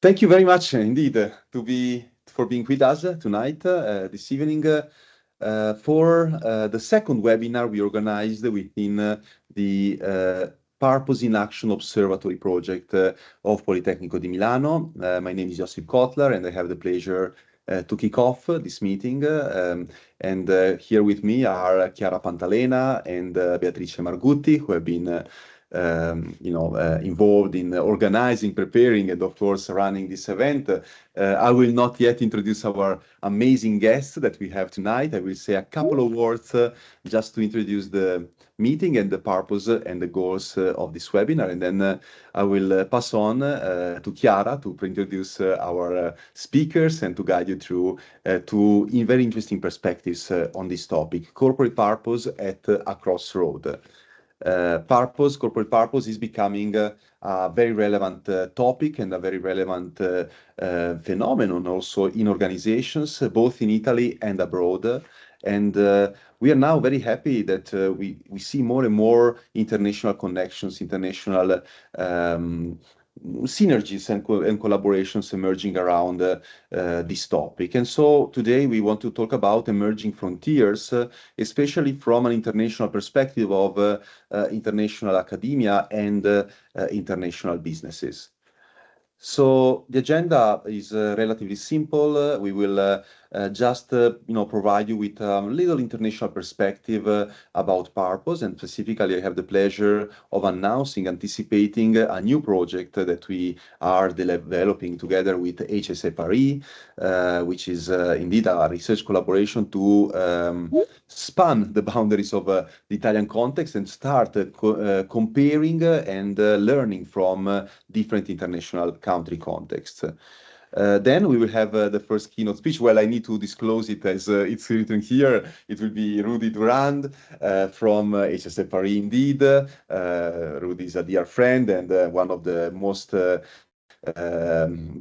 Thank you very much indeed for being with us tonight, this evening, for the second webinar we organized within the Purpose in Action Observatory project of Politecnico di Milano. My name is Josip Kotler, and I have the pleasure to kick off this meeting. Here with me are Chiara Pantalena and Beatrice Margutti, who have been involved in organizing, preparing, and of course running this event. I will not yet introduce our amazing guests that we have tonight. I will say a couple of words just to introduce the meeting and the purpose and the goals of this webinar, and then I will pass on to Chiara to introduce our speakers and to guide you through two very interesting perspectives on this topic: corporate purpose at a crossroad. Corporate purpose is becoming a very relevant topic and a very relevant phenomenon also in organizations, both in Italy and abroad. And we are now very happy that we see more and more international connections, international synergies and collaborations emerging around this topic. And so today we want to talk about emerging frontiers, especially from an international perspective of international academia and international businesses. So the agenda is relatively simple. We will just provide you with a little international perspective about purpose, and specifically I have the pleasure of anticipating a new project that we are developing together with HSE Paris, which is indeed a research collaboration to span the boundaries of the Italian context and start comparing and learning from different international country contexts. Then we will have the first keynote speech. Well, I need to disclose it as it's written here. It will be Rudy Durand from HSE Paris indeed. Rudy is a dear friend and one of the most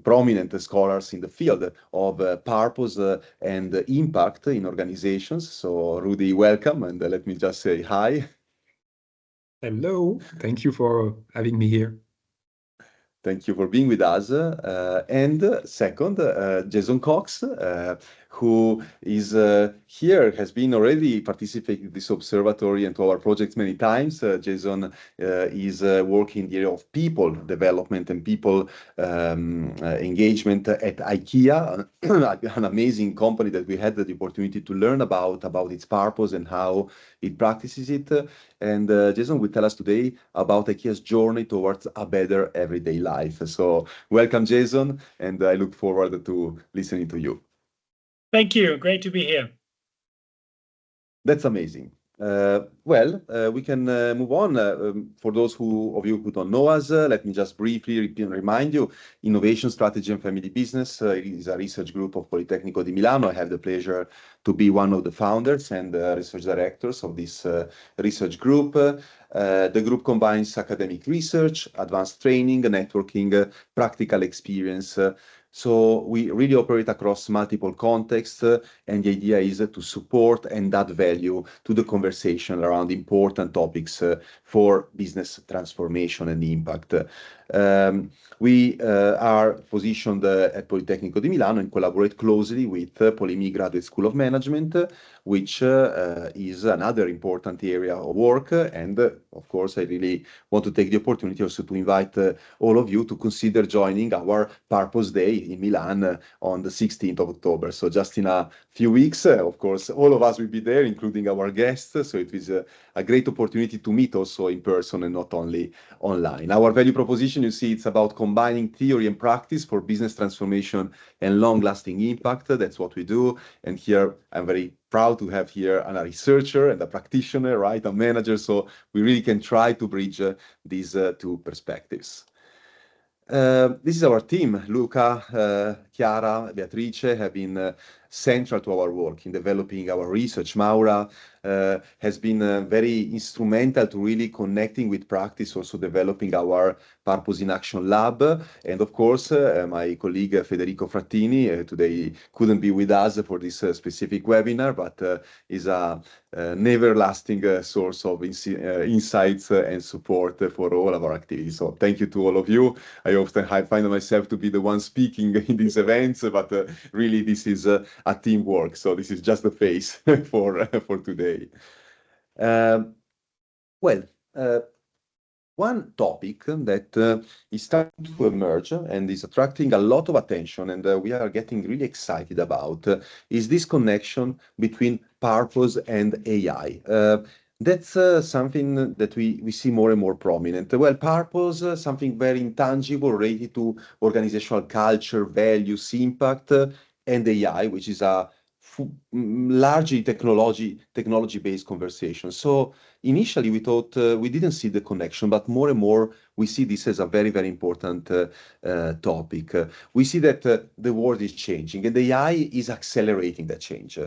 prominent scholars in the field of purpose and impact in organizations. So Rudy, welcome, and let me just say hi. Hello, thank you for having me here. Thank you for being with us. And second, Jason Cox, who is here, has been already participating in this observatory and to our projects many times. Jason is working in the area of people development and people engagement at IKEA, an amazing company that we had the opportunity to learn about its purpose and how it practices it. And Jason will tell us today about IKEA's journey towards a better everyday life. So welcome, Jason, and I look forward to listening to you. Thank you. Great to be here. That's amazing. We can move on. For those of you who don't know us, let me just briefly remind you, Innovation Strategy and Family Business is a research group of Politecnico di Milano. I have the pleasure to be one of the founders and research directors of this research group. The group combines academic research, advanced training, networking, practical experience. So we really operate across multiple contexts, and the idea is to support and add value to the conversation around important topics for business transformation and impact. We are positioned at Politecnico di Milano and collaborate closely with Polimi Graduate School of Management, which is another important area of work. And of course, I really want to take the opportunity also to invite all of you to consider joining our Purpose Day in Milan on the 16th of October. So just in a few weeks, of course, all of us will be there, including our guests. So it is a great opportunity to meet also in person and not only online. Our value proposition, you see, it's about combining theory and practice for business transformation and long-lasting impact. That's what we do. And here I'm very proud to have here a researcher and a practitioner, right? A manager. So we really can try to bridge these two perspectives. This is our team. Luca, Chiara, Beatrice have been central to our work in developing our research. Maura has been very instrumental to really connecting with practice, also developing our Purpose in Action Lab. And of course, my colleague Federico Frattini today couldn't be with us for this specific webinar, but is a never-lasting source of insights and support for all of our activities. So thank you to all of you. I often find myself to be the one speaking in these events, but really this is a teamwork. So this is just the face for today. One topic that is starting to emerge and is attracting a lot of attention, and we are getting really excited about, is this connection between purpose and AI. That's something that we see more and more prominent. Well, purpose, something very intangible related to organizational culture, values, impact, and AI, which is a largely technology-based conversation. So initially we thought we didn't see the connection, but more and more we see this as a very, very important topic. We see that the world is changing and AI is accelerating that change.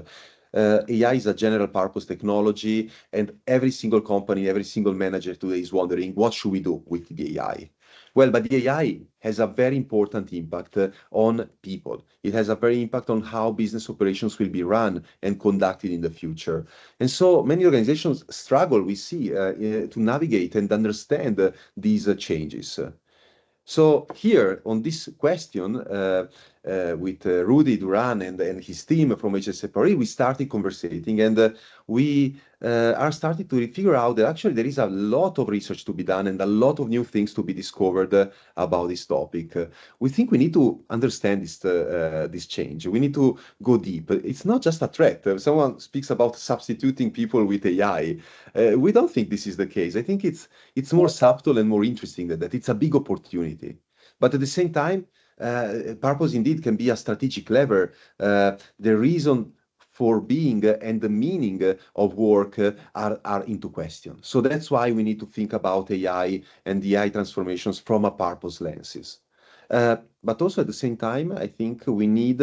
AI is a general purpose technology, and every single company, every single manager today is wondering, what should we do with the AI? Well, but the AI has a very important impact on people. It has a very impact on how business operations will be run and conducted in the future. And so many organizations struggle, we see, to navigate and understand these changes. So here on this question, with Rudy Duran and his team from HSE Paris, we started conversating, and we are starting to figure out that actually there is a lot of research to be done and a lot of new things to be discovered about this topic. We think we need to understand this change. We need to go deep. It's not just a threat. Someone speaks about substituting people with AI. We don't think this is the case. I think it's more subtle and more interesting than that. It's a big opportunity. But at the same time, purpose indeed can be a strategic lever. The reason for being and the meaning of work are into question. So that's why we need to think about AI and the AI transformations from a purpose lenses. But also at the same time, I think we need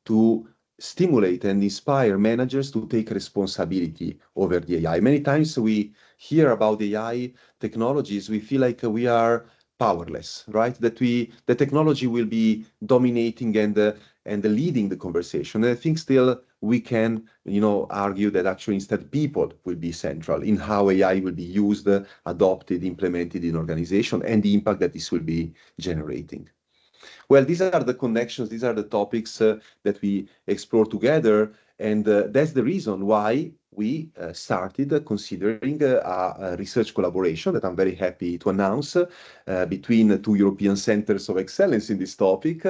to stimulate and inspire managers to take responsibility over the AI. Many times we hear about AI technologies, we feel like we are powerless, right? That the technology will be dominating and leading the conversation. And I think still we can, argue that actually instead people will be central in how AI will be used, adopted, implemented in organization, and the impact that this will be generating. Well, these are the connections, these are the topics that we explore together, and that's the reason why we started considering a research collaboration that I'm very happy to announce between two European centers of excellence in this topic,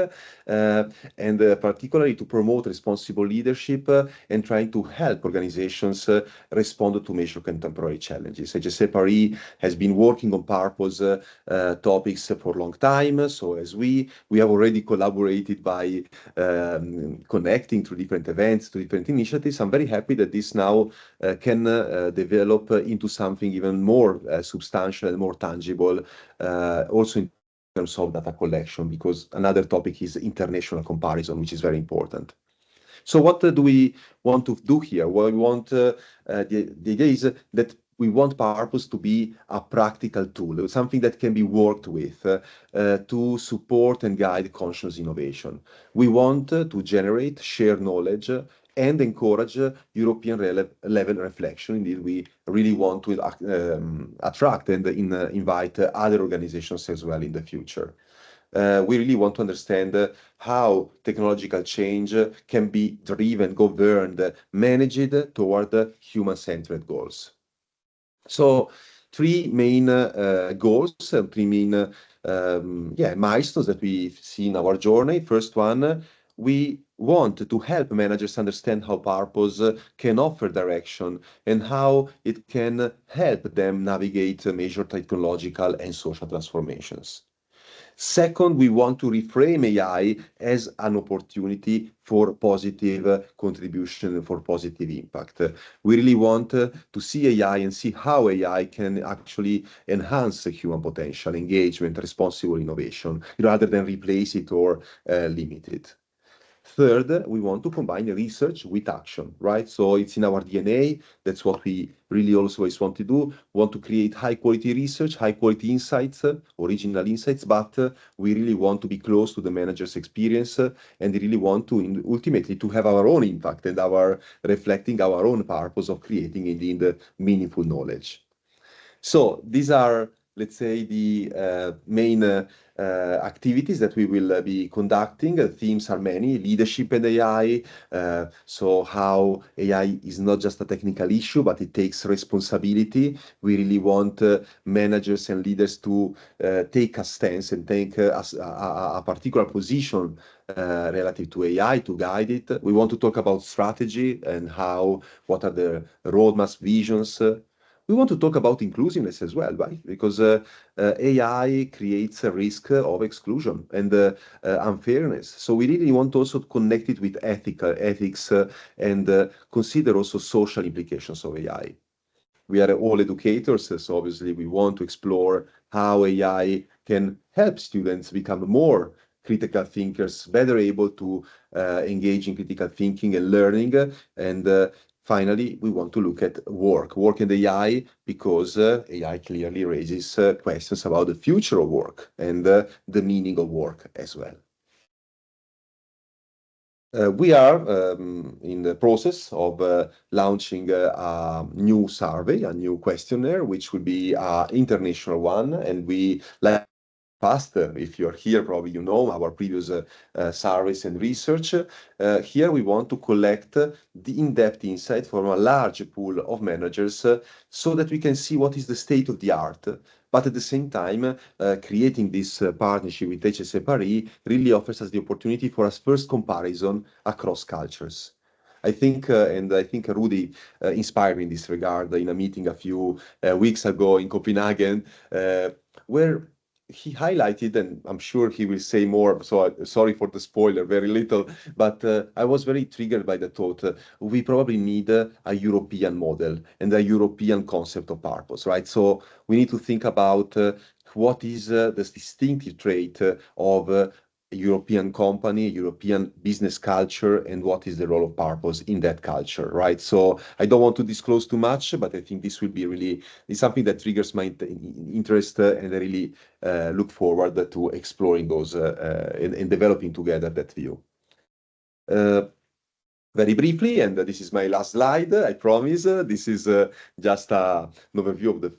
and particularly to promote responsible leadership and trying to help organizations respond to major contemporary challenges. HSE Paris has been working on purpose topics for a long time. So as we have already collaborated by connecting through different events, to different initiatives. I'm very happy that this now can develop into something even more substantial and more tangible, also in terms of data collection, because another topic is international comparison, which is very important. So what do we want to do here? Well, we want the idea is that we want purpose to be a practical tool, something that can be worked with to support and guide conscious innovation. We want to generate, share knowledge, and encourage European level reflection. Indeed, we really want to attract and invite other organizations as well in the future. We really want to understand how technological change can be driven, governed, managed toward human-centered goals. So three main goals, three main milestones that we see in our journey. First one, we want to help managers understand how purpose can offer direction and how it can help them navigate major technological and social transformations. Second, we want to reframe AI as an opportunity for positive contribution and for positive impact. We really want to see AI and see how AI can actually enhance human potential, engagement, responsible innovation, rather than replace it or limit it. Third, we want to combine research with action, right? So it's in our DNA. That's what we really always want to do. We want to create high quality research, high quality insights, original insights, but we really want to be close to the manager's experience and really want to ultimately to have our own impact and our reflecting our own purpose of creating indeed meaningful knowledge. So these are, let's say, the main activities that we will be conducting. Themes are many: leadership and AI. So how AI is not just a technical issue, but it takes responsibility. We really want managers and leaders to take a stance and take a particular position relative to AI to guide it. We want to talk about strategy and what are the roadmaps, visions. We want to talk about inclusiveness as well, right? Because AI creates a risk of exclusion and unfairness. So we really want also to connect it with ethics and consider also social implications of AI. We are all educators, so obviously we want to explore how AI can help students become more critical thinkers, better able to engage in critical thinking and learning. And finally, we want to look at work and AI, because AI clearly raises questions about the future of work and the meaning of work as well. We are in the process of launching a new survey, a new questionnaire, which will be an international one. And we like past, if you're here, probably you know our previous surveys and research. Here we want to collect the in-depth insight from a large pool of managers so that we can see what is the state of the art. But at the same time, creating this partnership with HSE Paris really offers us the opportunity for a first comparison across cultures. I think Rudy inspired me in this regard in a meeting a few weeks ago in Copenhagen, where he highlighted, and I'm sure he will say more, so sorry for the spoiler, very little, but I was very triggered by the thought, we probably need a European model and a European concept of purpose, right? So we need to think about what is the distinctive trait of a European company, European business culture, and what is the role of purpose in that culture, right? So I don't want to disclose too much, but I think this will be really something that triggers my interest, and I really look forward to exploring those and developing together that view. Very briefly, and this is my last slide, I promise. This is just an overview of the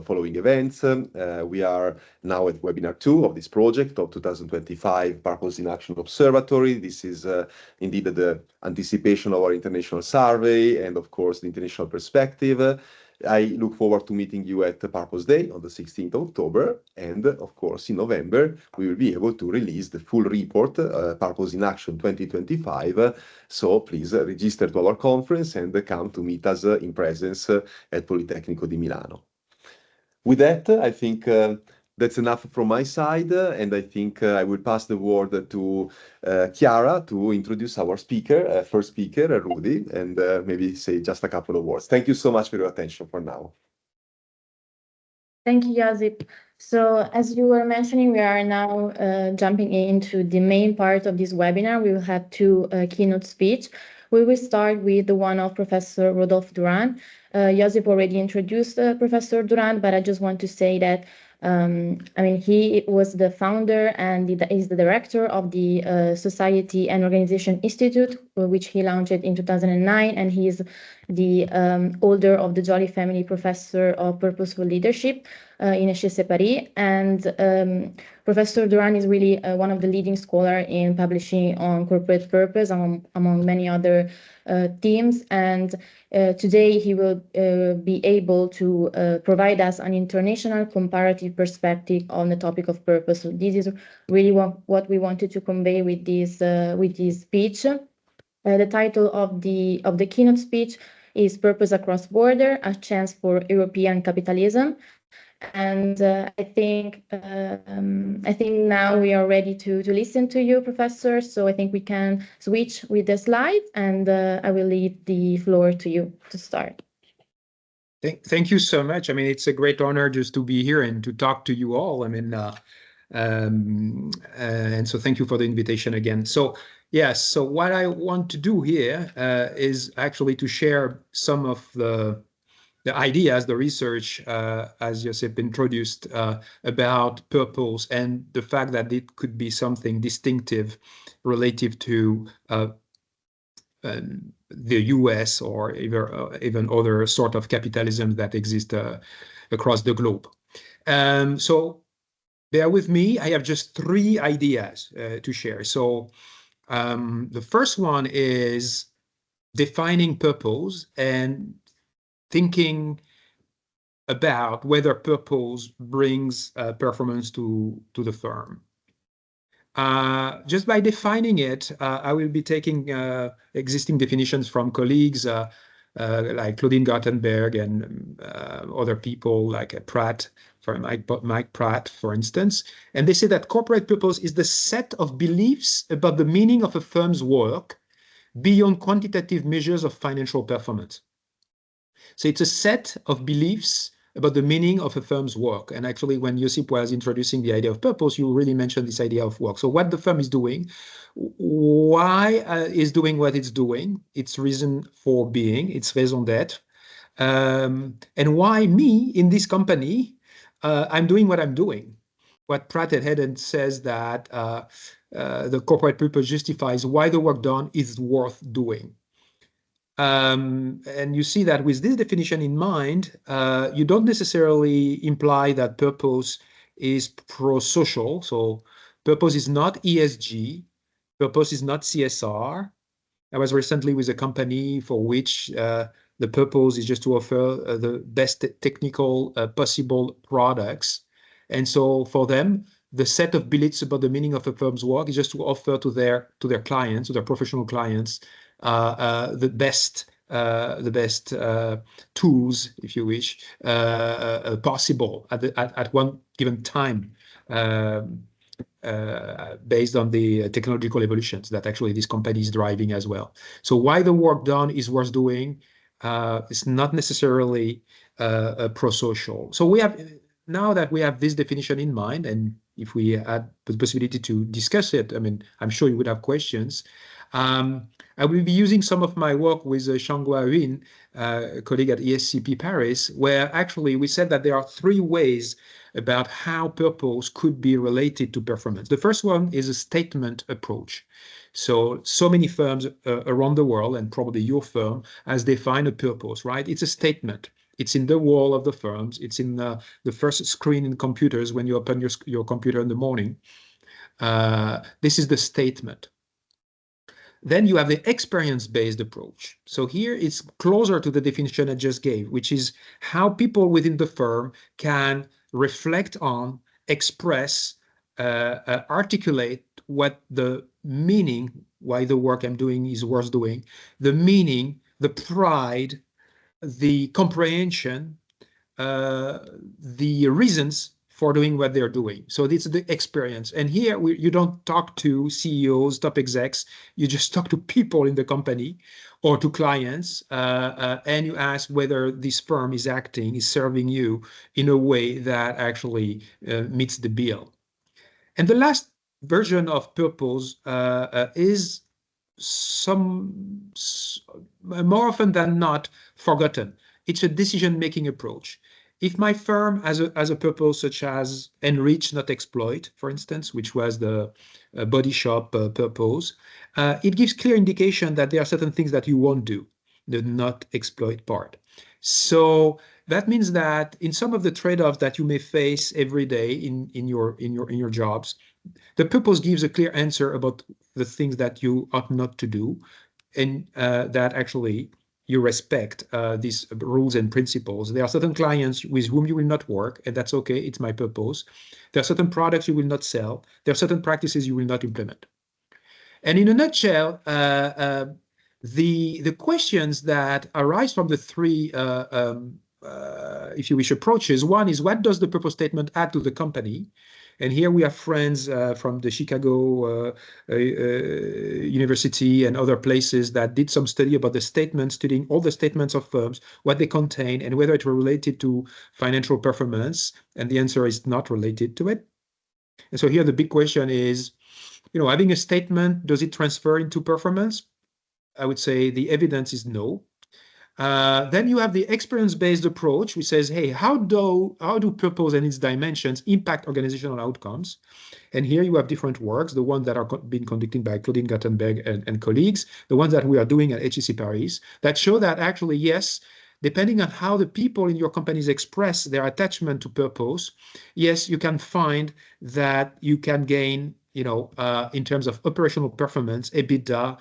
following events. We are now at webinar 2 of this project of 2025 Purpose in Action Observatory. This is indeed the anticipation of our international survey and, of course, the international perspective. I look forward to meeting you at Purpose Day on the 16th of October. And of course, in November, we will be able to release the full report, Purpose in Action 2025. So please register to our conference and come to meet us in presence at Politecnico di Milano. With that, I think that's enough from my side, and I think I will pass the word to Chiara to introduce our speaker, first speaker, Rudy, and maybe say just a couple of words. Thank you so much for your attention for now. Thank you, Josip. So as you were mentioning, we are now jumping into the main part of this webinar. We will have two keynote speeches. We will start with the one of Professor Rodolphe Durand. Josip already introduced Professor Durand, but I just want to say that he was the founder and is the director of the Society and Organization Institute, which he launched in 2009, and he is the holder of the Jolly Family Professor of Purposeful Leadership in HSE Paris. And Professor Durand is really one of the leading scholars in publishing on corporate purpose, among many other themes. And today he will be able to provide us an international comparative perspective on the topic of purpose. So this is really what we wanted to convey with this speech. The title of the keynote speech is Purpose Across Border, a Chance for European Capitalism. And I think now we are ready to listen to you, Professor. So I think we can switch with the slides, and I will leave the floor to you to start. Thank you so much. I mean, it's a great honor just to be here and to talk to you all. I mean, and so thank you for the invitation again. So Yes. So what I want to do here is actually to share some of the ideas, the research, as Josep introduced, about purpose and the fact that it could be something distinctive relative to the US or even other sort of capitalism that exist across the globe. So bear with me. I have just 3 ideas to share. So the first one is defining purpose and thinking about whether purpose brings performance to the firm. Just by defining it, I will be taking existing definitions from colleagues like Claudine Gartenberg and other people like Pratt, for Mike Pratt, for instance. And they say that corporate purpose is the set of beliefs about the meaning of a firm's work beyond quantitative measures of financial performance. So it's a set of beliefs about the meaning of a firm's work. And actually, when Josip was introducing the idea of purpose, you really mentioned this idea of work. So what the firm is doing, why is doing what it's doing, its reason for being, its raison d'être, and why me in this company, I'm doing what I'm doing. What Pratt and Hedden says that the corporate purpose justifies why the work done is worth doing. And you see that with this definition in mind, you don't necessarily imply that purpose is pro-social. So purpose is not ESG. Purpose is not CSR. I was recently with a company for which the purpose is just to offer the best technical possible products. And so for them, the set of beliefs about the meaning of a firm's work is just to offer to their clients, to their professional clients, the best tools, if you wish, possible at one given time, based on the technological evolutions that actually this company is driving as well. So why the work done is worth doing is not necessarily pro-social. So we have, now that we have this definition in mind, and if we had the possibility to discuss it, I mean, I'm sure you would have questions. I will be using some of my work with Shangua Huyn, a colleague at ESCP Paris, where actually we said that there are 3 ways about how purpose could be related to performance. The first one is a statement approach. So many firms around the world, and probably your firm, has defined a purpose, right? It's a statement. It's in the wall of the firms. It's in the first screen in computers when you open your computer in the morning. This is the statement. Then you have the experience-based approach. So here it's closer to the definition I just gave, which is how people within the firm can reflect on, express, articulate what the meaning, why the work I'm doing is worth doing, the meaning, the pride, the comprehension, the reasons for doing what they're doing. So this is the experience. And here you don't talk to CEOs, top execs, you just talk to people in the company or to clients, and you ask whether this firm is acting, is serving you in a way that actually meets the bill. And the last version of purpose is more often than not forgotten. It's a decision-making approach. If my firm has a purpose such as enrich, not exploit, for instance, which was the Body Shop purpose, it gives clear indication that there are certain things that you won't do, the not exploit part. So that means that in some of the trade-offs that you may face every day in your jobs, the purpose gives a clear answer about the things that you ought not to do, and that actually you respect these rules and principles. There are certain clients with whom you will not work, and that's okay, it's my purpose. There are certain products you will not sell. There are certain practices you will not implement. And in a nutshell, the questions that arise from the 3, if you wish, approaches. One is, what does the purpose statement add to the company? And here we have friends from the Chicago University and other places that did some study about the statements, studying all the statements of firms, what they contain, and whether it were related to financial performance. And the answer is not related to it. And so here the big question is, having a statement, does it transfer into performance? I would say the evidence is no. Then you have the experience-based approach, which says, hey, how do purpose and its dimensions impact organizational outcomes? And here you have different works, the ones that are being conducted by Claudine Gottenberg and colleagues, the ones that we are doing at HEC Paris, that show that actually, yes, depending on how the people in your companies express their attachment to purpose, yes, you can find that you can gain, in terms of operational performance, EBITDA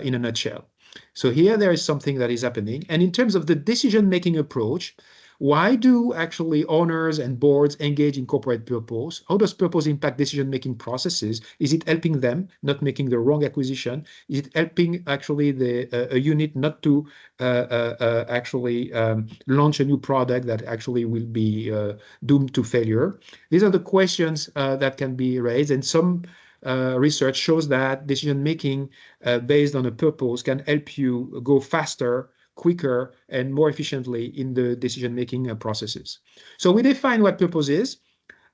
in a nutshell. So here there is something that is happening. And in terms of the decision-making approach, why do actually owners and boards engage in corporate purpose? How does purpose impact decision-making processes? Is it helping them not making the wrong acquisition? Is it helping actually a unit not to actually launch a new product that actually will be doomed to failure? These are the questions that can be raised, and some research shows that decision-making based on a purpose can help you go faster, quicker, and more efficiently in the decision-making processes. So we define what purpose is.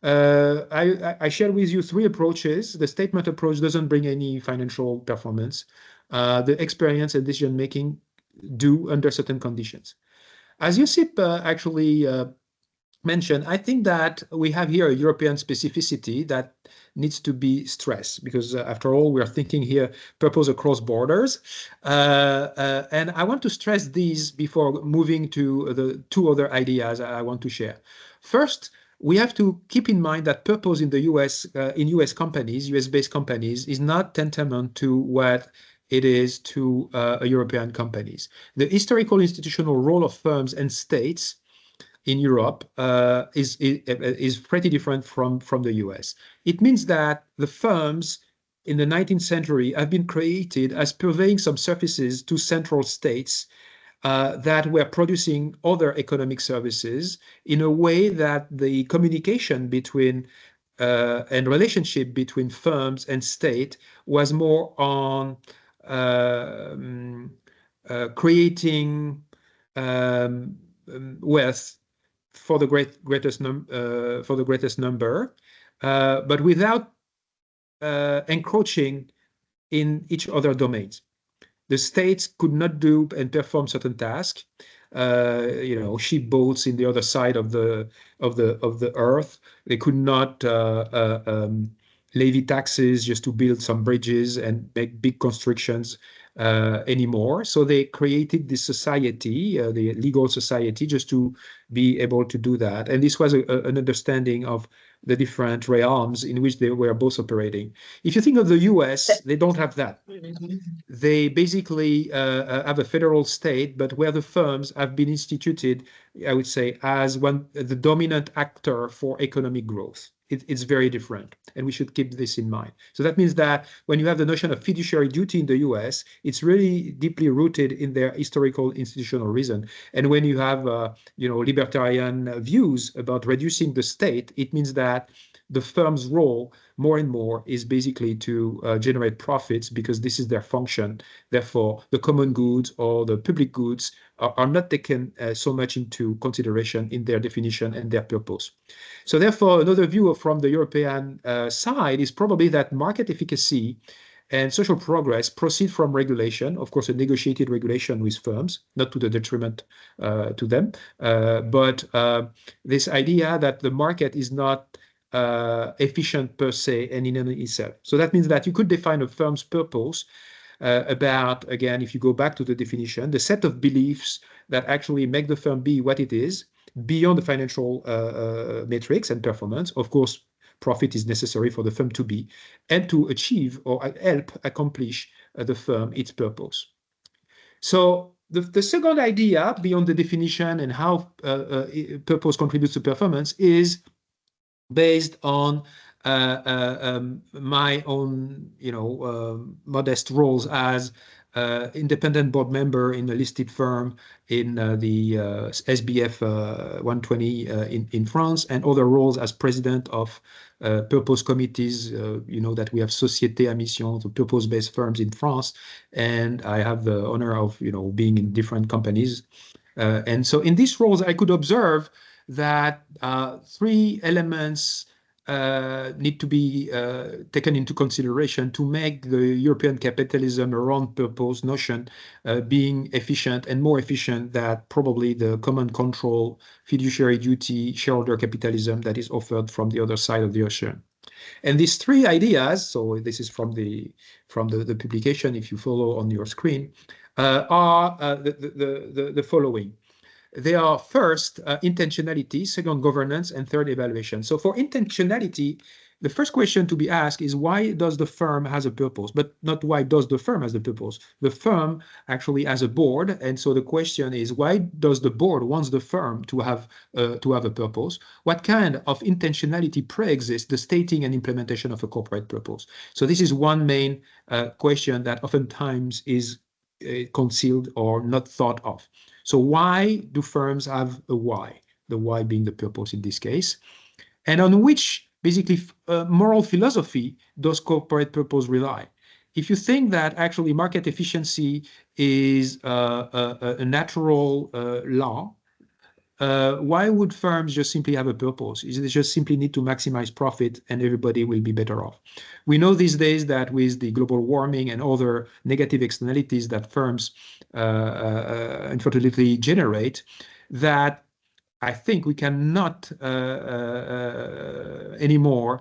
I share with you 3 approaches. The statement approach doesn't bring any financial performance. The experience and decision-making do under certain conditions. As Josip actually mentioned, I think that we have here a European specificity that needs to be stressed, because after all, we are thinking here purpose across borders. And I want to stress these before moving to the 2 other ideas I want to share. First, we have to keep in mind that purpose in the US, in US companies, US-based companies, is not tantamount to what it is to European companies. The historical institutional role of firms and states in Europe is pretty different from the US. It means that the firms in the 19th century have been created as purveying some services to central states that were producing other economic services in a way that the communication between and relationship between firms and state was more on creating wealth for the greatest number, but without encroaching in each other domains. The states could not do and perform certain tasks. Ship boats in the other side of the earth. They could not levy taxes just to build some bridges and make big constructions anymore. So they created this society, the legal society, just to be able to do that. And this was an understanding of the different realms in which they were both operating. If you think of the US, they don't have that. They basically have a federal state, but where the firms have been instituted, I would say, as the dominant actor for economic growth. It's very different, and we should keep this in mind. So that means that when you have the notion of fiduciary duty in the US, it's really deeply rooted in their historical institutional reason. And when you have, libertarian views about reducing the state, it means that the firm's role more and more is basically to generate profits, because this is their function. Therefore, the common goods or the public goods are not taken so much into consideration in their definition and their purpose. So therefore, another view from the European side is probably that market efficacy and social progress proceed from regulation, of course, a negotiated regulation with firms, not to the detriment to them, but this idea that the market is not efficient per se and in and of itself. So that means that you could define a firm's purpose about, again, if you go back to the definition, the set of beliefs that actually make the firm be what it is beyond the financial metrics and performance. Of course, profit is necessary for the firm to be and to achieve or help accomplish the firm its purpose. So the second idea beyond the definition and how purpose contributes to performance is based on my own, modest roles as independent board member in a listed firm in the SBF 120 in France, and other roles as president of purpose committees, that we have Société à Mission, the purpose-based firms in France, and I have the honor of, being in different companies. And so in these roles, I could observe that 3 elements need to be taken into consideration to make the European capitalism around purpose notion being efficient and more efficient than probably the common control, fiduciary duty, shareholder capitalism that is offered from the other side of the ocean. And these three ideas, so this is from the publication, if you follow on your screen, are the following. They are first intentionality, second governance, and third evaluation. So for intentionality, the first question to be asked is why does the firm has a purpose, but not why does the firm has a purpose. The firm actually has a board, and so the question is why does the board wants the firm to have a purpose? What kind of intentionality pre-exists the stating and implementation of a corporate purpose? So this is one main question that oftentimes is concealed or not thought of. So why do firms have a why? The why being the purpose in this case. And on which basically moral philosophy does corporate purpose rely? If you think that actually market efficiency is a natural law, why would firms just simply have a purpose? Is it just simply need to maximize profit and everybody will be better off? We know these days that with the global warming and other negative externalities that firms unfortunately generate, that I think we cannot anymore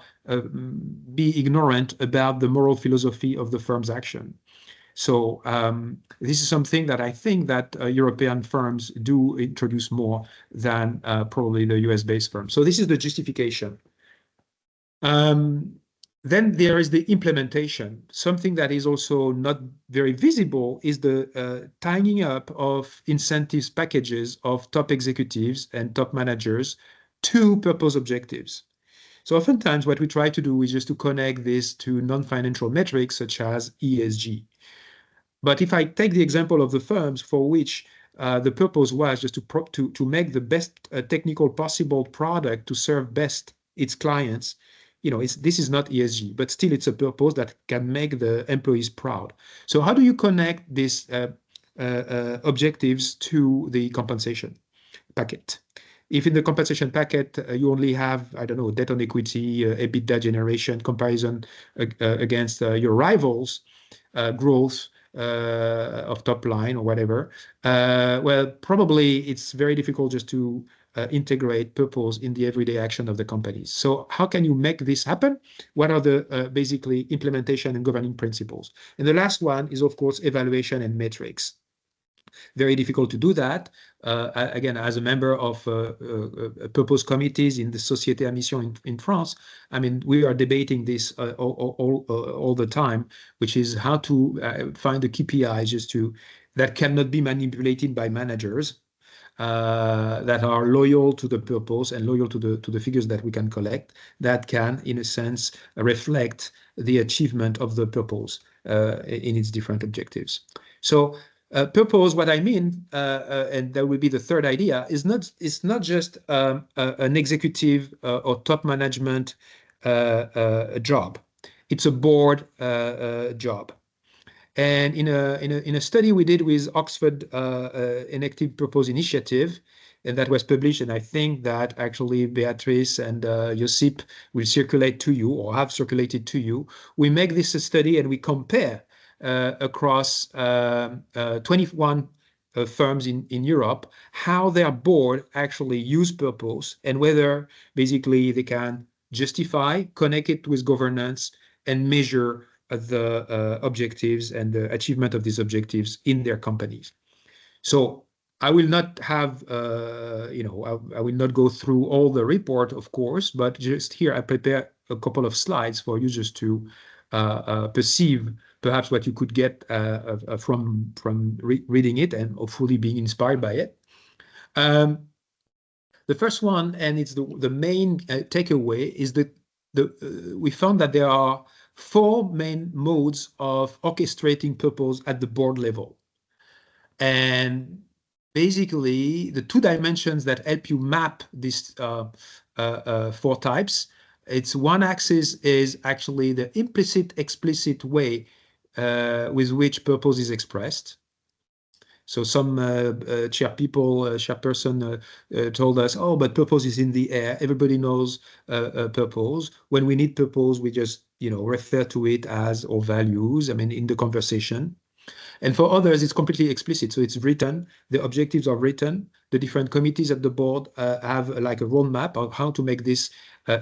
be ignorant about the moral philosophy of the firm's action. So this is something that I think that European firms do introduce more than probably the US-based firms. So this is the justification. Then there is the implementation. Something that is also not very visible is the tying up of incentives packages of top executives and top managers to purpose objectives. So oftentimes what we try to do is just to connect this to non-financial metrics such as ESG. But if I take the example of the firms for which the purpose was just to make the best technical possible product to serve best its clients, you know, this is not ESG, but still it's a purpose that can make the employees proud. So how do you connect these objectives to the compensation packet? If in the compensation packet you only have, I don't know, debt on equity, EBITDA generation, comparison against your rivals, growth, of top line or whatever, well, probably it's very difficult just to integrate purpose in the everyday action of the companies. So how can you make this happen? What are the basically implementation and governing principles? And the last one is, of course, evaluation and metrics. Very difficult to do that. Again, as a member of purpose committees in the Société à Mission in France, I mean, we are debating this all the time, which is how to find the KPIs just that cannot be manipulated by managers, that are loyal to the purpose and loyal to the figures that we can collect, that can, in a sense, reflect the achievement of the purpose in its different objectives. So purpose, what I mean, and that will be the third idea, is not just an executive or top management job. It's a board job. And in a study we did with Oxford Enacted Purpose Initiative, and that was published, and I think that actually Beatrice and Josip will circulate to you or have circulated to you. We make this a study and we compare across 21 firms in Europe, how their board actually use purpose and whether basically they can justify, connect it with governance, and measure the objectives and the achievement of these objectives in their companies. So I will not have, I will not go through all the report, of course, but just here I prepare a couple of slides for you just to perceive perhaps what you could get from reading it and hopefully being inspired by it. The first one, and it's the main takeaway, is that we found that there are 4 main modes of orchestrating purpose at the board level. And basically, the 2 dimensions that help you map these 4 types, it's one axis is actually the implicit, explicit way with which purpose is expressed. So some chairperson told us, oh, but purpose is in the air. Everybody knows purpose. When we need purpose, we just, refer to it as our values, I mean, in the conversation. And for others, it's completely explicit. So it's written, the objectives are written, the different committees at the board have like a roadmap of how to make this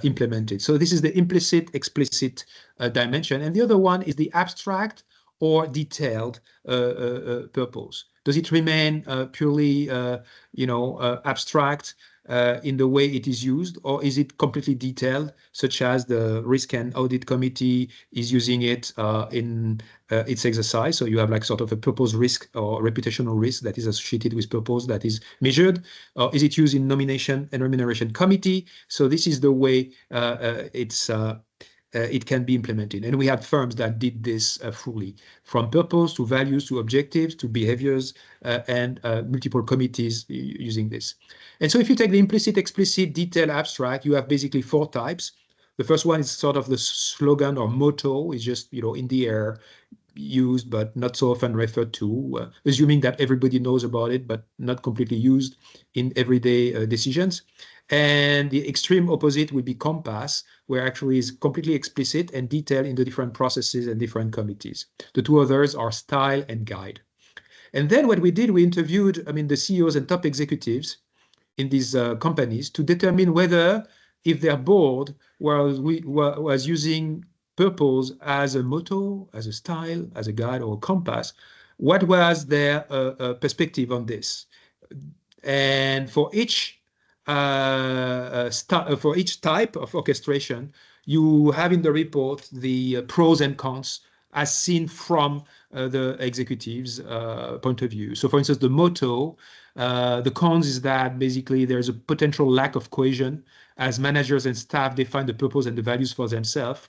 implemented. So this is the implicit, explicit dimension. And the other one is the abstract or detailed purpose. Does it remain purely, abstract in the way it is used, or is it completely detailed, such as the Risk and Audit Committee is using it in its exercise? So you have like sort of a purpose risk or reputational risk that is associated with purpose that is measured. Or is it used in Nomination and Remuneration Committee? So this is the way it can be implemented. And we had firms that did this fully, from purpose to values to objectives to behaviors and multiple committees using this. And so if you take the implicit, explicit, detailed, abstract, you have basically 4 types. The first one is sort of the slogan or motto, is just, in the air, used but not so often referred to, assuming that everybody knows about it, but not completely used in everyday decisions. And the extreme opposite would be compass, where actually is completely explicit and detailed in the different processes and different committees. The 2 others are style and guide. And then what we did, we interviewed, the CEOs and top executives in these companies to determine whether, if their board was using purpose as a motto, as a style, as a guide or a compass, what was their perspective on this? And for each type of orchestration, you have in the report the pros and cons as seen from the executive's point of view. So for instance, the motto, the cons is that basically there's a potential lack of cohesion as managers and staff define the purpose and the values for themselves.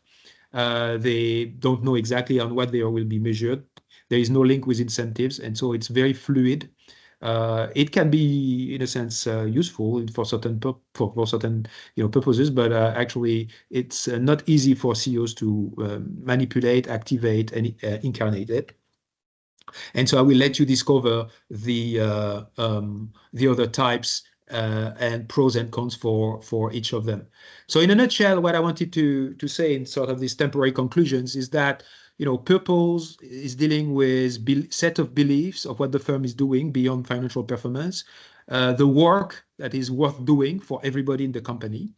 They don't know exactly on what they will be measured. There is no link with incentives, and so it's very fluid. It can be, in a sense, useful for certain purposes, but actually, it's not easy for CEOs to manipulate, activate, and incarnate it. And so I will let you discover the other types and pros and cons for each of them. So in a nutshell, what I wanted to say in sort of these temporary conclusions is that purpose is dealing with set of beliefs of what the firm is doing beyond financial performance, the work that is worth doing for everybody in the company.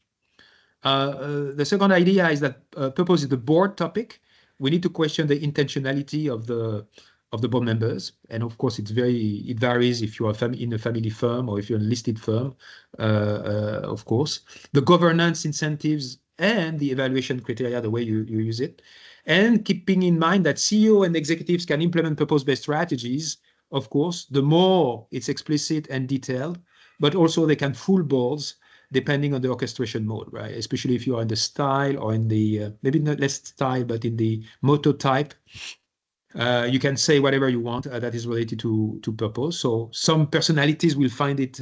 The second idea is that purpose is the board topic. We need to question the intentionality of the board members, and of course it varies if you are in a family firm or if you're a listed firm. Of course, the governance incentives and the evaluation criteria, the way you use it. And keeping in mind that CEO and executives can implement purpose-based strategies, of course, the more it's explicit and detailed, but also they can fool boards depending on the orchestration mode, right? Especially if you are in the style or in the, maybe not less style, but in the motto type. You can say whatever you want that is related to purpose. So some personalities will find it,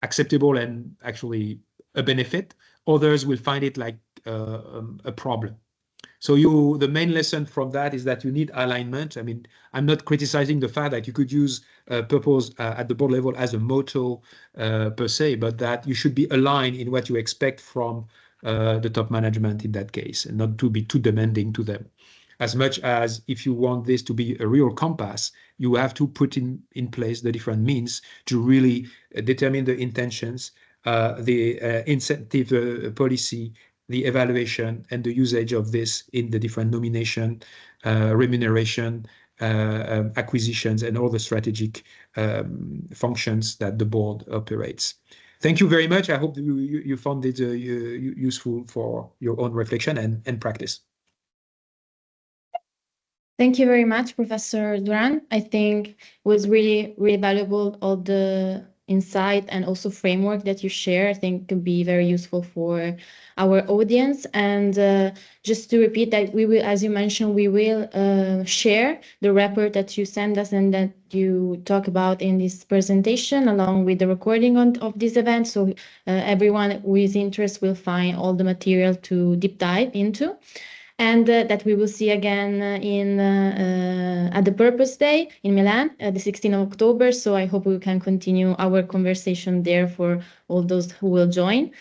acceptable and actually a benefit. Others will find it like a problem. So the main lesson from that is that you need alignment. I'm not criticizing the fact that you could use purpose at the board level as a motto per se, but that you should be aligned in what you expect from the top management in that case, and not to be too demanding to them. As much as if you want this to be a real compass, you have to put in place the different means to really determine the intentions, the incentive policy, the evaluation, and the usage of this in the different nomination, remuneration, acquisitions, and all the strategic functions that the board operates. Thank you very much. I hope you found it useful for your own reflection and practice. Thank you very much, Professor Duran. I think it was really, really valuable, all the insight and also framework that you share. I think could be very useful for our audience. And just to repeat that we will, as you mentioned, we will share the report that you send us and that you talk about in this presentation, along with the recording of this event. So everyone with interest will find all the material to deep dive into. and that we will see again at the Purpose Day in Milan, the 16th of October. So I hope we can continue our conversation there for all those who will join.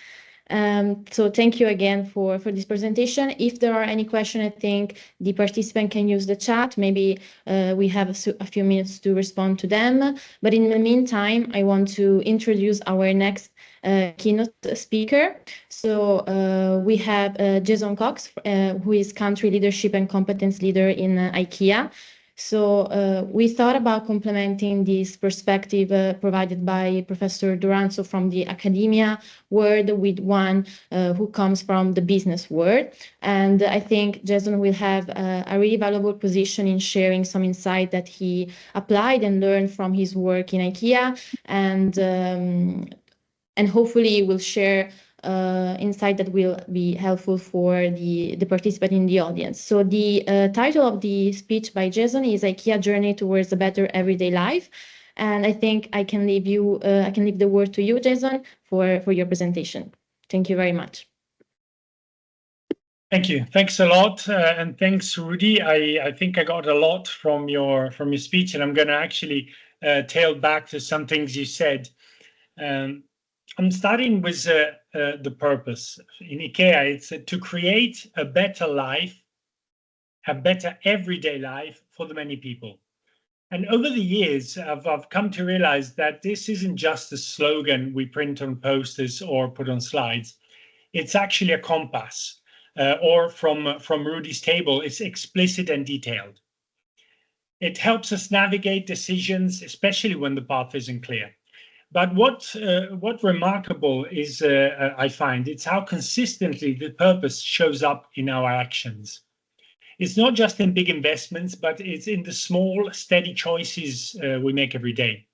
So thank you again for this presentation. If there are any questions, I think the participant can use the chat. Maybe we have a few minutes to respond to them. But in the meantime, I want to introduce our next keynote speaker. So we have Jason Cox, who is country leadership and competence leader in IKEA. So we thought about complementing this perspective provided by Professor Duranzo from the academia world with one who comes from the business world. And I think Jason will have a really valuable position in sharing some insight that he applied and learned from his work in IKEA, and hopefully will share insight that will be helpful for the participant in the audience. So the title of the speech by Jason is IKEA Journey Towards a Better Everyday Life. And I think I can leave the word to you, Jason, for your presentation. Thank you very much. Thank you. Thanks a lot, and thanks, Rudy. I think I got a lot from your speech, and I'm going to actually tail back to some things you said. I'm starting with the purpose. In IKEA, it's to create a better life, a better everyday life for the many people. And over the years, I've come to realize that this isn't just a slogan we print on posters or put on slides. It's actually a compass, or from Rudy's table, it's explicit and detailed. It helps us navigate decisions, especially when the path isn't clear. But what remarkable is, I find, it's how consistently the purpose shows up in our actions. It's not just in big investments, but it's in the small, steady choices we make every day.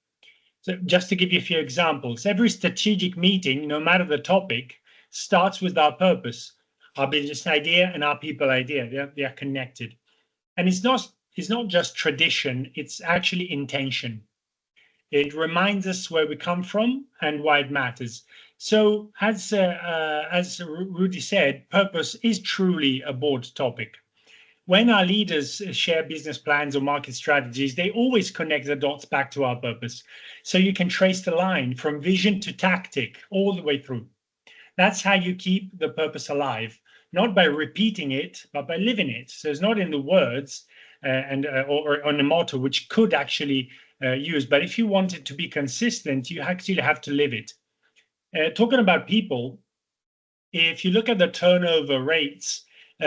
So just to give you a few examples, every strategic meeting, no matter the topic, starts with our purpose, our business idea and our people idea. They are connected. And it's not just tradition, it's actually intention. It reminds us where we come from and why it matters. So as Rudy said, purpose is truly a board topic. When our leaders share business plans or market strategies, they always connect the dots back to our purpose. So you can trace the line from vision to tactic all the way through. That's how you keep the purpose alive, not by repeating it, but by living it. So it's not in the words or on a motto, which could actually use. But if you want it to be consistent, you actually have to live it. Talking about people, if you look at the turnover rates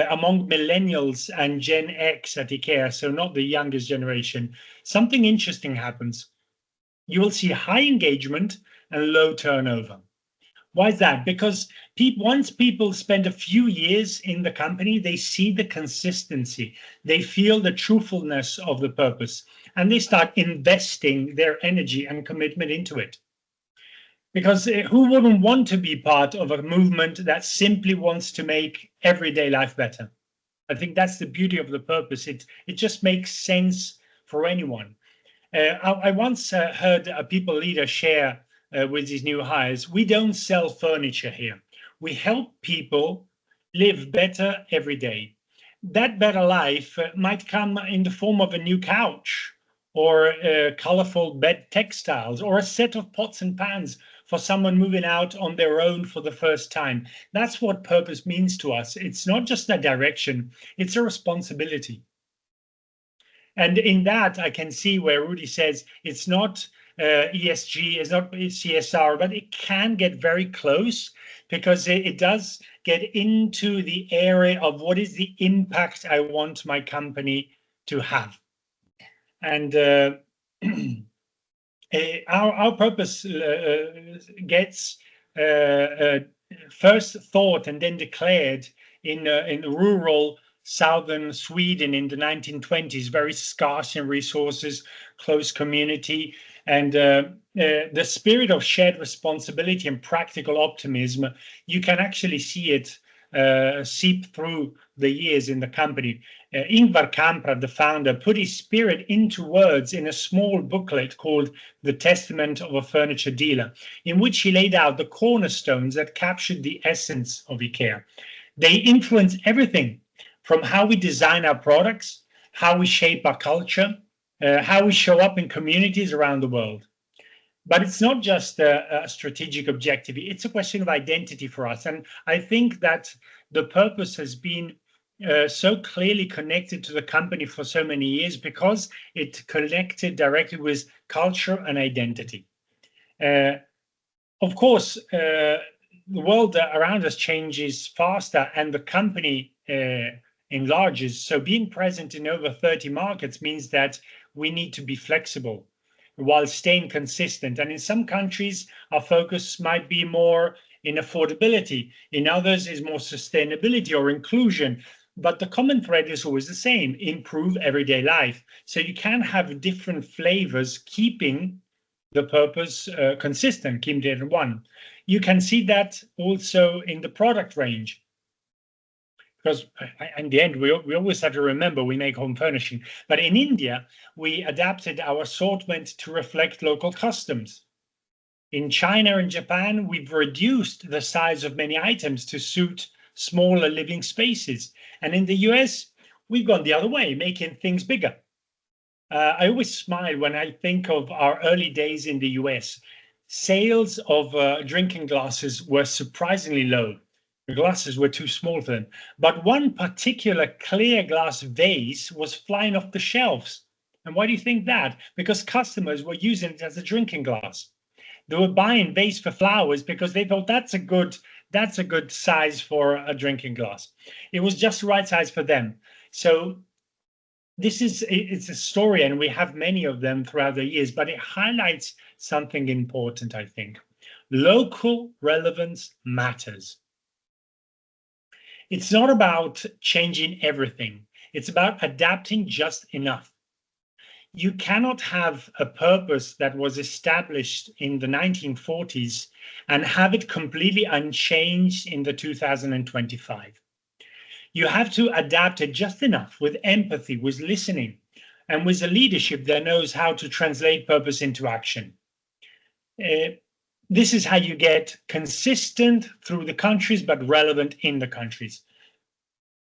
among millennials and Gen X at IKEA, so not the youngest generation, something interesting happens. You will see high engagement and low turnover. Why is that? Because once people spend a few years in the company, they see the consistency, they feel the truthfulness of the purpose, and they start investing their energy and commitment into it. Because who wouldn't want to be part of a movement that simply wants to make everyday life better? I think that's the beauty of the purpose. It just makes sense for anyone. I once heard a people leader share with his new hires, we don't sell furniture here. We help people live better every day. That better life might come in the form of a new couch or colorful bed textiles or a set of pots and pans for someone moving out on their own for the first time. That's what purpose means to us. It's not just a direction, it's a responsibility. And in that, I can see where Rudy says it's not ESG, it's not CSR, but it can get very close because it does get into the area of what is the impact I want my company to have. And our purpose gets first thought and then declared in rural southern Sweden in the 1920s, very scarce in resources, close community, and the spirit of shared responsibility and practical optimism, you can actually see it seep through the years in the company. Ingvar Kamprad, the founder, put his spirit into words in a small booklet called The Testament of a Furniture Dealer, in which he laid out the cornerstones that captured the essence of IKEA. They influence everything from how we design our products, how we shape our culture, how we show up in communities around the world. But it's not just a strategic objective, it's a question of identity for us. And I think that the purpose has been so clearly connected to the company for so many years because it connected directly with culture and identity. Of course, the world around us changes faster and the company enlarges. So being present in over 30 markets means that we need to be flexible while staying consistent. And in some countries, our focus might be more in affordability. In others, is more sustainability or inclusion. But the common thread is always the same: improve everyday life. So you can have different flavors, keeping the purpose consistent, keeping it in one. You can see that also in the product range. Because in the end, we always have to remember we make home furnishing. But in India, we adapted our assortment to reflect local customs. In China and Japan, we've reduced the size of many items to suit smaller living spaces. And in the US, we've gone the other way, making things bigger. I always smile when I think of our early days in the US. Sales of drinking glasses were surprisingly low. The glasses were too small for them. But one particular clear glass vase was flying off the shelves. And why do you think that? Because customers were using it as a drinking glass. They were buying vase for flowers because they thought that's a good size for a drinking glass. It was just the right size for them. So it's a story, and we have many of them throughout the years, but it highlights something important, I think. Local relevance matters. It's not about changing everything. It's about adapting just enough. You cannot have a purpose that was established in the 1940s and have it completely unchanged in the 2025. You have to adapt it just enough with empathy, with listening, and with a leadership that knows how to translate purpose into action. This is how you get consistent through the countries, but relevant in the countries.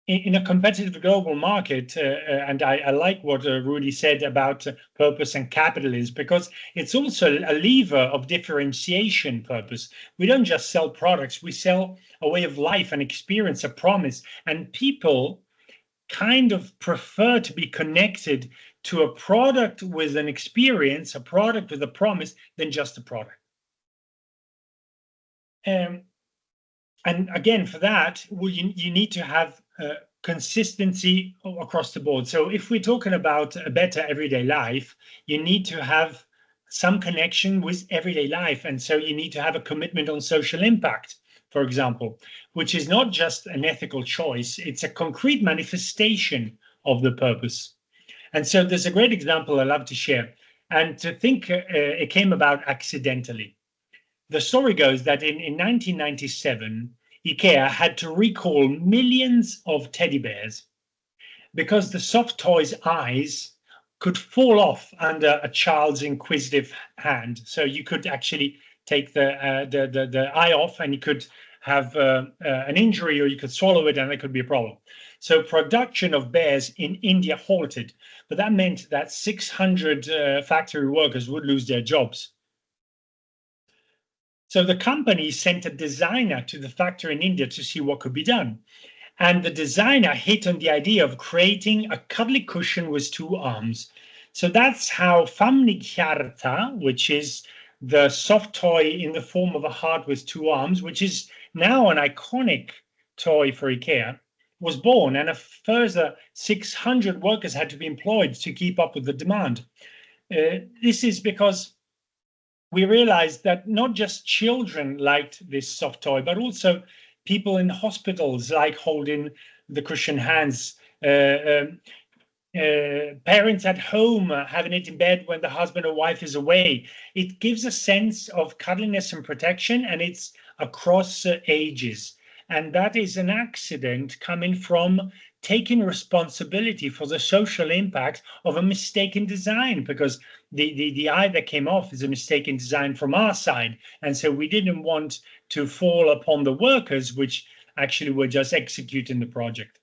In a competitive global market, and I like what Rudy said about purpose and capitalism, because it's also a lever of differentiation purpose. We don't just sell products, we sell a way of life, an experience, a promise. And people kind of prefer to be connected to a product with an experience, a product with a promise, than just a product. And again, for that, you need to have consistency across the board. So if we're talking about a better everyday life, you need to have some connection with everyday life. And so you need to have a commitment on social impact, for example, which is not just an ethical choice, it's a concrete manifestation of the purpose. And so there's a great example I love to share. And to think it came about accidentally. The story goes that in 1997, IKEA had to recall millions of teddy bears because the soft toy's eyes could fall off under a child's inquisitive hand. So you could actually take the eye off and you could have an injury, or you could swallow it and it could be a problem. So production of bears in India halted, but that meant that 600 factory workers would lose their jobs. So the company sent a designer to the factory in India to see what could be done. And the designer hit on the idea of creating a cuddly cushion with two arms. So that's how Famnigyarta, which is the soft toy in the form of a heart with two arms, which is now an iconic toy for IKEA, was born. And a further 600 workers had to be employed to keep up with the demand. This is because we realized that not just children liked this soft toy, but also people in hospitals like holding the cushion hands. Parents at home having it in bed when the husband or wife is away. It gives a sense of cuddliness and protection, and it's across ages. And that is an accident coming from taking responsibility for the social impact of a mistaken design, because the eye that came off is a mistaken design from our side. And so we didn't want to fall upon the workers, which actually were just executing the project.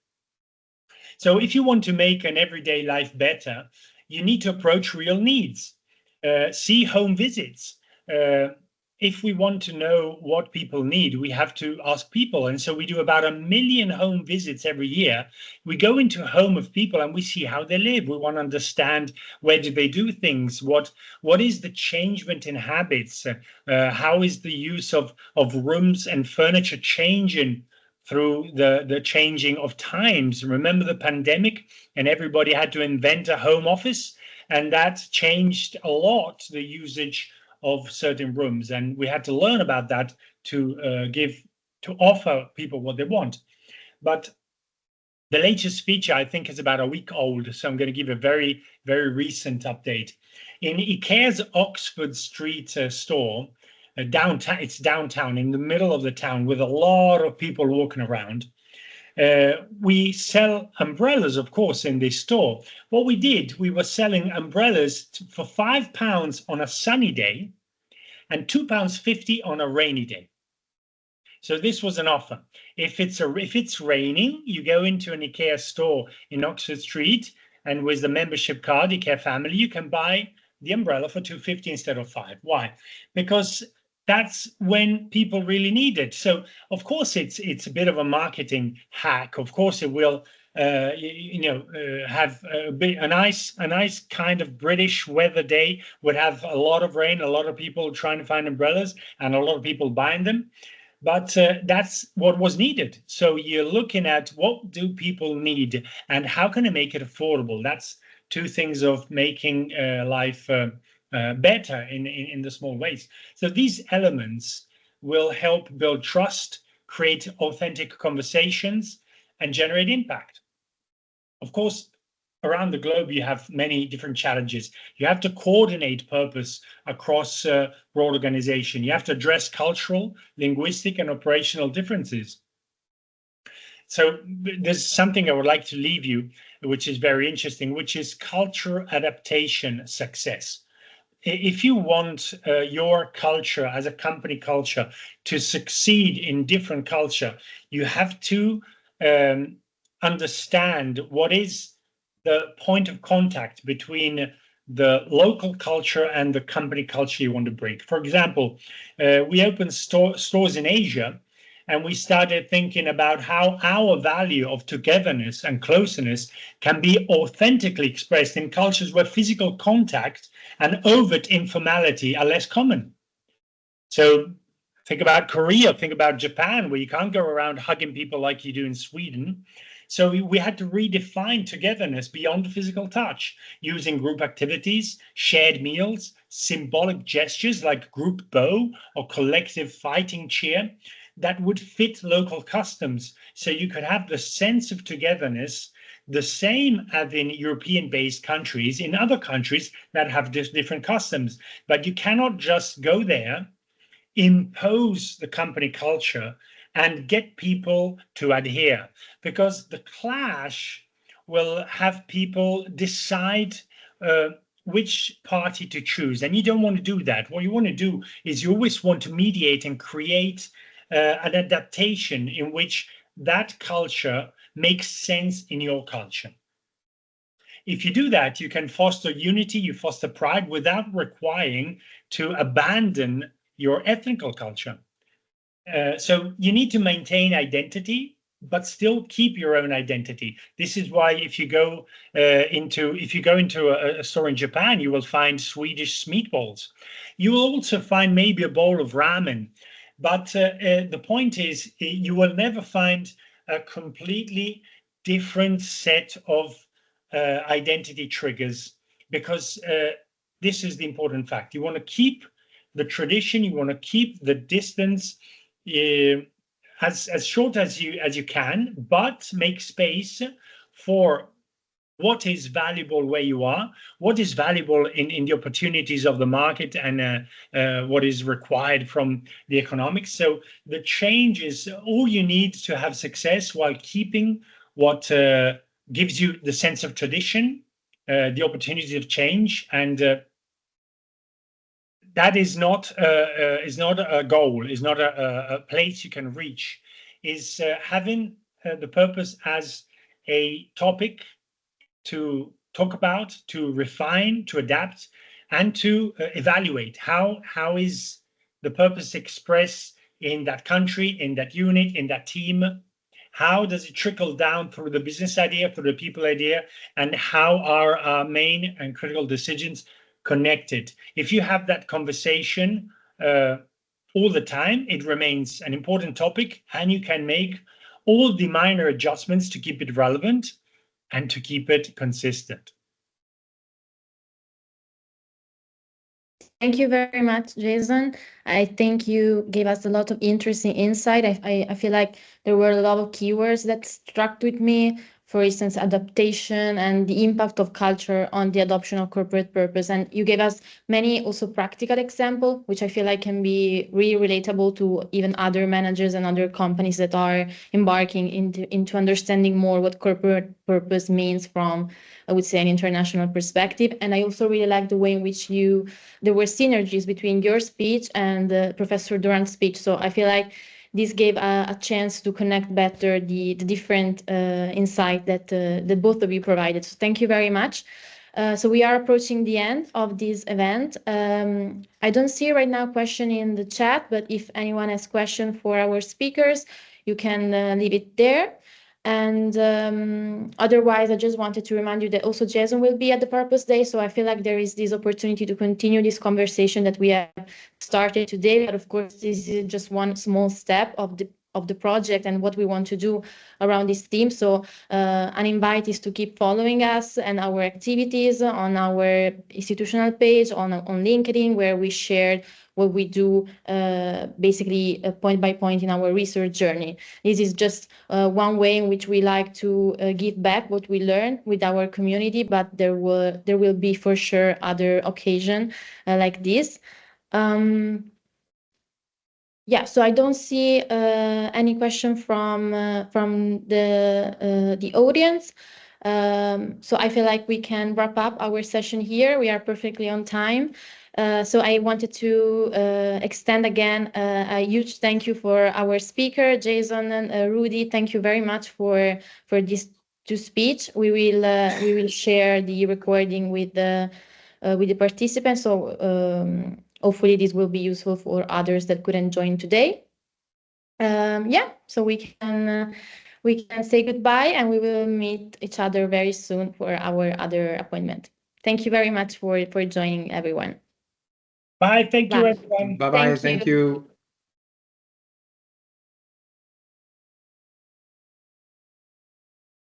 So if you want to make an everyday life better, you need to approach real needs, see home visits. If we want to know what people need, we have to ask people. And so we do about 1 million home visits every year. We go into a home of people and we see how they live. We want to understand, where do they do things? What is the changement in habits? How is the use of rooms and furniture changing through the changing of times? Remember the pandemic, and everybody had to invent a home office, and that changed a lot the usage of certain rooms, and we had to learn about that to offer people what they want. But the latest feature, I think, is about a week old, so I'm going to give a very, very recent update. In IKEA's Oxford Street store, downtown, it's downtown in the middle of the town with a lot of people walking around. We sell umbrellas, of course, in this store. What we did, we were selling umbrellas for £5 on a sunny day and £2.50 on a rainy day. So this was an offer. If it's raining, you go into an IKEA store in Oxford Street, and with the membership card, IKEA Family, you can buy the umbrella for £2.50 instead of £5. Why? Because that's when people really need it. So of course it's a bit of a marketing hack. Of course it will have a nice kind of British weather day, would have a lot of rain, a lot of people trying to find umbrellas, and a lot of people buying them. But that's what was needed. So you're looking at what do people need and how can I make it affordable? That's two things of making life better in the small ways. So these elements will help build trust, create authentic conversations, and generate impact. Of course, around the globe, you have many different challenges. You have to coordinate purpose across broad organization. You have to address cultural, linguistic, and operational differences. So there's something I would like to leave you, which is very interesting, which is culture adaptation success. If you want your culture as a company culture to succeed in different culture, you have to understand what is the point of contact between the local culture and the company culture you want to bring. For example, we opened stores in Asia, and we started thinking about how our value of togetherness and closeness can be authentically expressed in cultures where physical contact and overt informality are less common. So think about Korea, think about Japan, where you can't go around hugging people like you do in Sweden. So we had to redefine togetherness beyond physical touch, using group activities, shared meals, symbolic gestures like group bow or collective fighting cheer that would fit local customs. So you could have the sense of togetherness the same as in European-based countries, in other countries that have different customs. But you cannot just go there, impose the company culture, and get people to adhere, because the clash will have people decide which party to choose. And you don't want to do that. What you want to do is you always want to mediate and create an adaptation in which that culture makes sense in your culture. If you do that, you can foster unity, you foster pride without requiring to abandon your ethnical culture. So you need to maintain identity, but still keep your own identity. This is why if you go into a store in Japan, you will find Swedish meatballs. You will also find maybe a bowl of ramen. But the point is, you will never find a completely different set of identity triggers, because this is the important fact. You want to keep the tradition, you want to keep the distance as short as you can, but make space for what is valuable where you are, what is valuable in the opportunities of the market, and what is required from the economics. So the change is all you need to have success while keeping what gives you the sense of tradition, the opportunity of change, and that is not a goal, is not a place you can reach, is having the purpose as a topic to talk about, to refine, to adapt, and to evaluate how is the purpose expressed in that country, in that unit, in that team. How does it trickle down through the business idea, through the people idea, and how are our main and critical decisions connected? If you have that conversation all the time, it remains an important topic, and you can make all the minor adjustments to keep it relevant and to keep it consistent. Thank you very much, Jason. I think you gave us a lot of interesting insight. I feel like there were a lot of keywords that struck with me. For instance, adaptation and the impact of culture on the adoption of corporate purpose. And you gave us many also practical examples, which I feel like can be really relatable to even other managers and other companies that are embarking into understanding more what corporate purpose means from, I would say, an international perspective. And I also really like the way in which there were synergies between your speech and Professor Durant's speech. So I feel like this gave a chance to connect better the different insight that both of you provided. So thank you very much. So we are approaching the end of this event. I don't see right now a question in the chat, but if anyone has question for our speakers, you can leave it there. And otherwise, I just wanted to remind you that also Jason will be at the Purpose Day. So I feel like there is this opportunity to continue this conversation that we have started today. But of course, this is just one small step of the project and what we want to do around this theme. So an invite is to keep following us and our activities on our institutional page, on LinkedIn, where we shared what we do basically point by point in our research journey. This is just one way in which we like to give back what we learn with our community, but there will be for sure other occasion like this. Yeah, so I don't see any question from the audience. So I feel like we can wrap up our session here. We are perfectly on time. So I wanted to extend again a huge thank you for our speaker, Jason and Rudy. Thank you very much for this speech. We will share the recording with the participants. So hopefully this will be useful for others that couldn't join today. Yeah, so we can say goodbye, and we will meet each other very soon for our other appointment. Thank you very much for joining, everyone. Bye. Thank you, Bye. everyone. Bye-bye. Thank you.